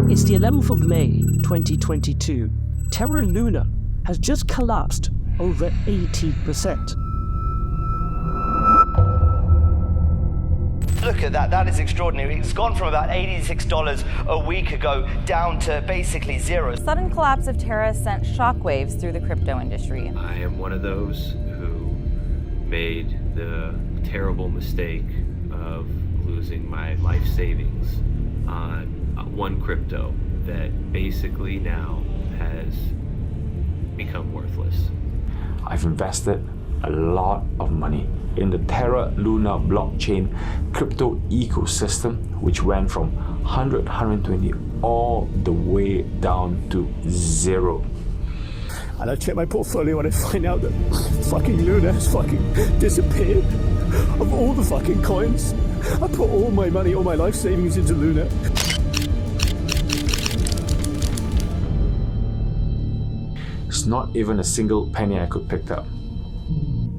It's the 11th of May, 2022. Terra Luna has just collapsed over 80%. Look at that, that is extraordinary. It's gone from about $86 a week ago down to basically zero. The sudden collapse of Terra sent shockwaves through the crypto industry. I am one of those who made the terrible mistake of losing my life savings on one crypto that basically now has become worthless. I've invested a lot of money in the Terra Luna blockchain crypto ecosystem, which went from 100, 120 all the way down to zero. And I check my portfolio and I find out that fucking Luna has fucking disappeared. Of all the fucking coins, I put all my money, all my life savings into Luna. It's not even a single penny I could pick up.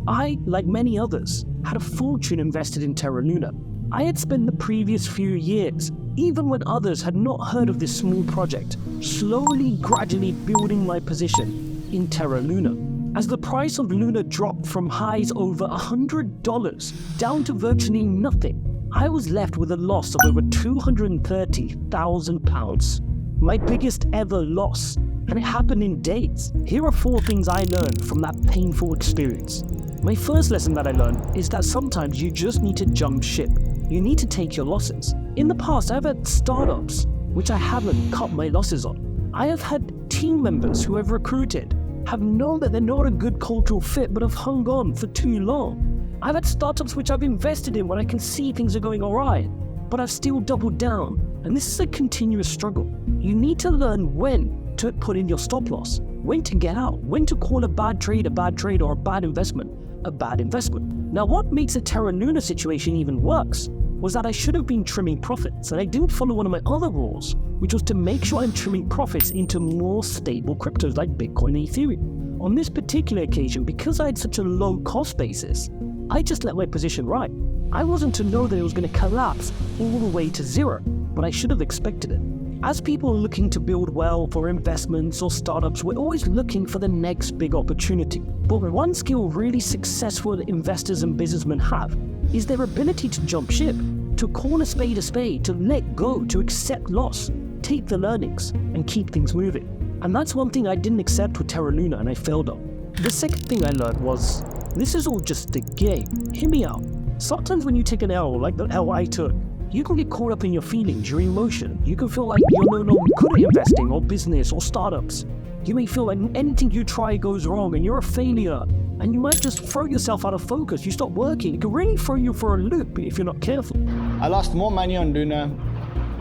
I, like many others, had a fortune invested in Terra Luna. I had spent the previous few years, even when others had not heard of this small project, slowly, gradually building my position in Terra Luna. As the price of Luna dropped from highs over $100 down to virtually nothing, I was left with a loss of over £230,000. My biggest ever loss, and it happened in days. Here are 4 things I learned from that painful experience. My first lesson that I learned is that sometimes you just need to jump ship. You need to take your losses. In the past, I've had startups which I haven't cut my losses on. I have had team members who I've recruited have known that they're not a good cultural fit but have hung on for too long. I've had startups which I've invested in when I can see things are going alright, but I've still doubled down. And this is a continuous struggle. You need to learn when to put in your stop loss, when to get out, when to call a bad trade or a bad investment a bad investment. Now, what makes the Terra Luna situation even worse was that I should have been trimming profits, and I didn't follow one of my other rules, which was to make sure I'm trimming profits into more stable cryptos like Bitcoin and Ethereum. On this particular occasion, because I had such a low cost basis, I just let my position ride. I wasn't to know that it was going to collapse all the way to zero, but I should have expected it. As people are looking to build wealth or investments or startups, we're always looking for the next big opportunity. But one skill really successful investors and businessmen have is their ability to jump ship, to call a spade, to let go, to accept loss, take the learnings, and keep things moving. And that's one thing I didn't accept with Terra Luna and I failed on. The second thing I learned was, this is all just a game. Hear me out. Sometimes when you take an L, like the L I took, you can get caught up in your feelings, your emotion. You can feel like you're no longer good at investing or business or startups. You may feel like anything you try goes wrong and you're a failure. And you might just throw yourself out of focus. You stop working. It can really throw you for a loop if you're not careful. I lost more money on Luna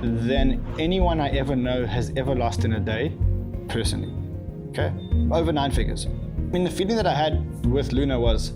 than anyone I ever know has ever lost in a day, personally. Okay? Over 9 figures. I mean, the feeling that I had with Luna was,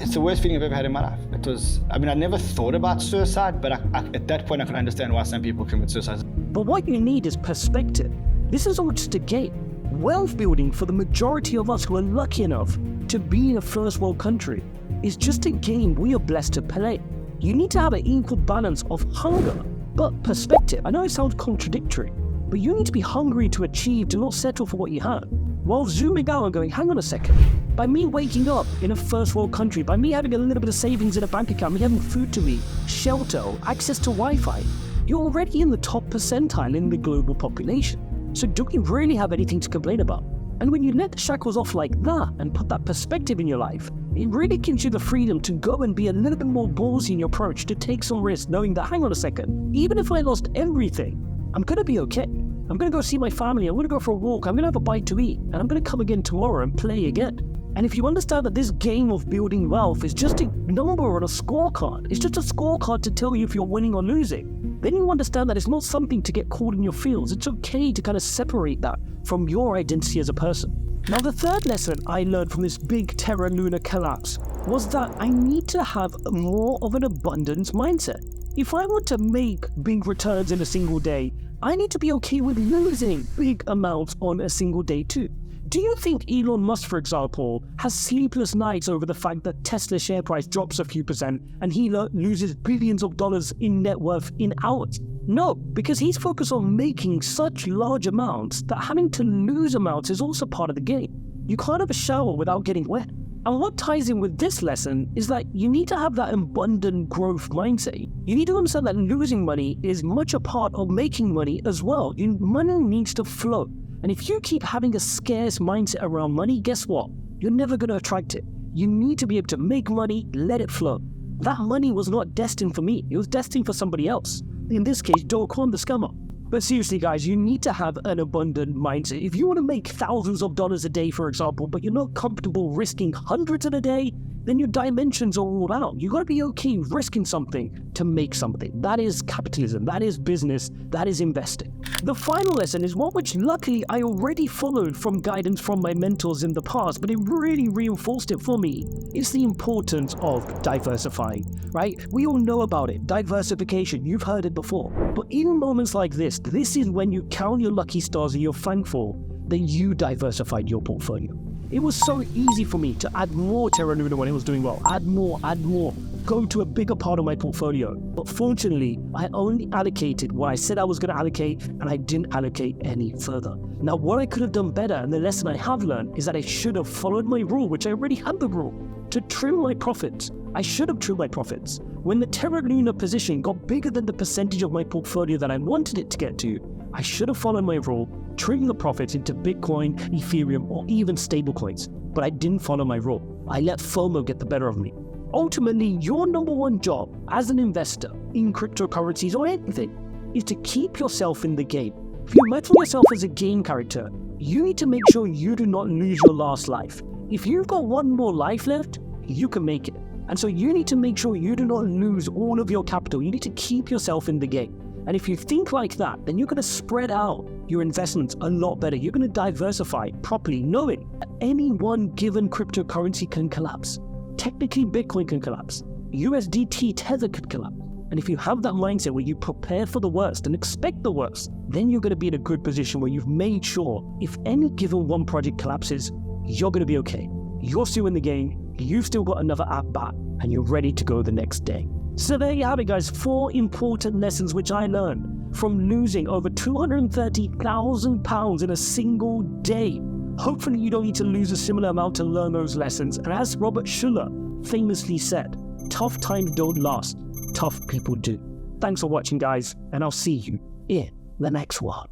it's the worst feeling I've ever had in my life. It was, I mean, I never thought about suicide, but at that point I could understand why some people commit suicide. But what you need is perspective. This is all just a game. Wealth building for the majority of us who are lucky enough to be in a first world country is just a game we are blessed to play. You need to have an equal balance of hunger, but perspective. I know it sounds contradictory, but you need to be hungry to achieve, to not settle for what you have, while zooming out and going, hang on a second. By me waking up in a first world country, by me having a little bit of savings in a bank account, me having food to eat, shelter, access to Wi-Fi, you're already in the top percentile in the global population. So do we really have anything to complain about? And when you let the shackles off like that and put that perspective in your life, it really gives you the freedom to go and be a little bit more ballsy in your approach, to take some risks, knowing that, hang on a second, even if I lost everything, I'm going to be okay. I'm going to go see my family, I'm going to go for a walk, I'm going to have a bite to eat, and I'm going to come again tomorrow and play again. And if you understand that this game of building wealth is just a number on a scorecard, it's just a scorecard to tell you if you're winning or losing, then you understand that it's not something to get caught in your feels. It's okay to kind of separate that from your identity as a person. Now, the third lesson I learned from this big Terra Luna collapse was that I need to have more of an abundance mindset. If I want to make big returns in a single day, I need to be okay with losing big amounts on a single day too. Do you think Elon Musk, for example, has sleepless nights over the fact that Tesla's share price drops a few percent and he loses billions of dollars in net worth in hours? No, because he's focused on making such large amounts that having to lose amounts is also part of the game. You can't have a shower without getting wet. And what ties in with this lesson is that you need to have that abundant growth mindset. You need to understand that losing money is much a part of making money as well. Money needs to flow. And if you keep having a scarce mindset around money, guess what? You're never going to attract it. You need to be able to make money, let it flow. That money was not destined for me. It was destined for somebody else. In this case, Do Kwon the scammer. But seriously, guys, you need to have an abundant mindset. If you want to make thousands of dollars a day, for example, but you're not comfortable risking hundreds in a day, then your dimensions are all out. You got to be okay risking something to make something. That is capitalism. That is business. That is investing. The final lesson is one which luckily I already followed from guidance from my mentors in the past, but it really reinforced it for me. It's the importance of diversifying, right? We all know about it. Diversification. You've heard it before. But in moments like this is when you count your lucky stars and you're thankful that you diversified your portfolio. It was so easy for me to add more Terra Luna when it was doing well. Add more, go to a bigger part of my portfolio. But fortunately, I only allocated what I said I was going to allocate, and I didn't allocate any further. Now, what I could have done better, and the lesson I have learned, is that I should have followed my rule, which I already had the rule, to trim my profits. I should have trimmed my profits. When the Terra Luna position got bigger than the percentage of my portfolio that I wanted it to get to, I should have followed my rule, trim the profits into Bitcoin, Ethereum, or even stablecoins. But I didn't follow my rule. I let FOMO get the better of me. Ultimately, your number one job as an investor in cryptocurrencies or anything is to keep yourself in the game. If you imagine yourself as a game character, you need to make sure you do not lose your last life. If you've got one more life left, you can make it. And so you need to make sure you do not lose all of your capital. You need to keep yourself in the game. And if you think like that, then you're going to spread out your investments a lot better. You're going to diversify properly, knowing that any one given cryptocurrency can collapse. Technically, Bitcoin can collapse. USDT Tether could collapse. And if you have that mindset where you prepare for the worst and expect the worst, then you're going to be in a good position where you've made sure if any given one project collapses, you're going to be okay. You're still in the game, you've still got another at-bat, and you're ready to go the next day. So there you have it, guys. 4 important lessons which I learned from losing over £230,000 in a single day. Hopefully you don't need to lose a similar amount to learn those lessons. And as Robert Schuller famously said, tough times don't last, tough people do. Thanks for watching, guys, and I'll see you in the next one.